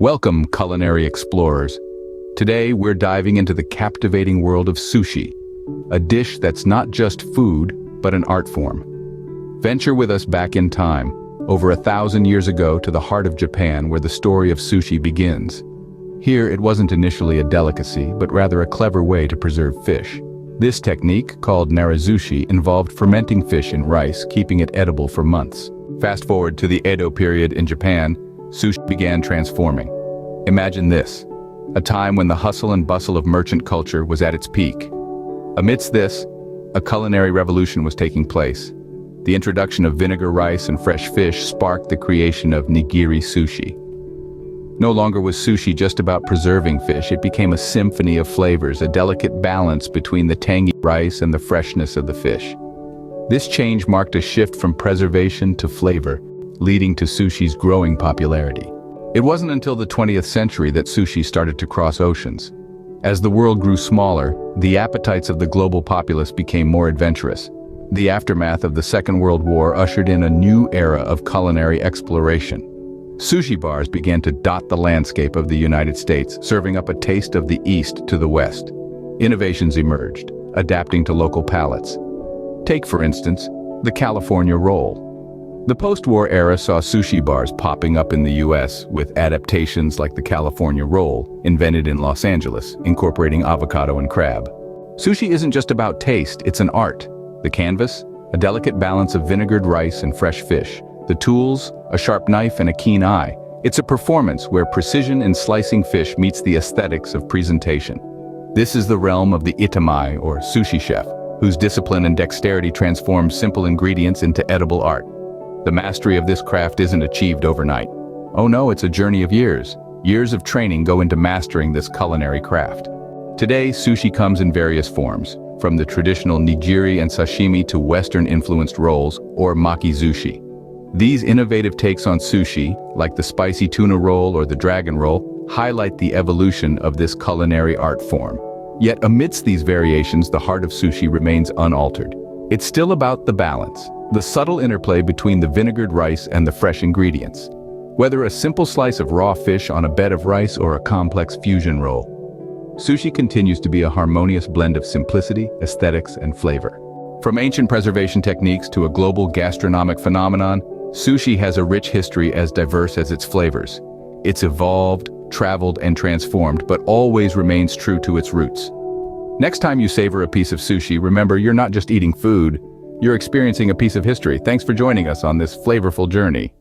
Welcome, culinary explorers. Today, we're diving into the captivating world of sushi, a dish that's not just food, but an art form. Venture with us back in time, over 1,000 years ago to the heart of Japan, where the story of sushi begins. Here, it wasn't initially a delicacy, but rather a clever way to preserve fish. This technique, called narazushi, involved fermenting fish in rice, keeping it edible for months. Fast forward to the Edo period in Japan, sushi began transforming. Imagine this, a time when the hustle and bustle of merchant culture was at its peak. Amidst this, a culinary revolution was taking place. The introduction of vinegar rice and fresh fish sparked the creation of nigiri sushi. No longer was sushi just about preserving fish, it became a symphony of flavors, a delicate balance between the tangy rice and the freshness of the fish. This change marked a shift from preservation to flavor, leading to sushi's growing popularity. It wasn't until the 20th century that sushi started to cross oceans. As the world grew smaller, the appetites of the global populace became more adventurous. The aftermath of the Second World War ushered in a new era of culinary exploration. Sushi bars began to dot the landscape of the United States, serving up a taste of the East to the West. Innovations emerged, adapting to local palates. Take, for instance, the California roll. The post-war era saw sushi bars popping up in the US, with adaptations like the California roll, invented in Los Angeles, incorporating avocado and crab. Sushi isn't just about taste, it's an art. The canvas, a delicate balance of vinegared rice and fresh fish. The tools, a sharp knife and a keen eye. It's a performance where precision in slicing fish meets the aesthetics of presentation. This is the realm of the itamai, or sushi chef, whose discipline and dexterity transforms simple ingredients into edible art. The mastery of this craft isn't achieved overnight. Oh no, it's a journey of years. Years of training go into mastering this culinary craft. Today, sushi comes in various forms, from the traditional nigiri and sashimi to Western-influenced rolls, or makizushi. These innovative takes on sushi, like the spicy tuna roll or the dragon roll, highlight the evolution of this culinary art form. Yet amidst these variations, the heart of sushi remains unaltered. It's still about the balance, the subtle interplay between the vinegared rice and the fresh ingredients. Whether a simple slice of raw fish on a bed of rice or a complex fusion roll, sushi continues to be a harmonious blend of simplicity, aesthetics, and flavor. From ancient preservation techniques to a global gastronomic phenomenon, sushi has a rich history as diverse as its flavors. It's evolved, traveled, and transformed, but always remains true to its roots. Next time you savor a piece of sushi, remember you're not just eating food, you're experiencing a piece of history. Thanks for joining us on this flavorful journey.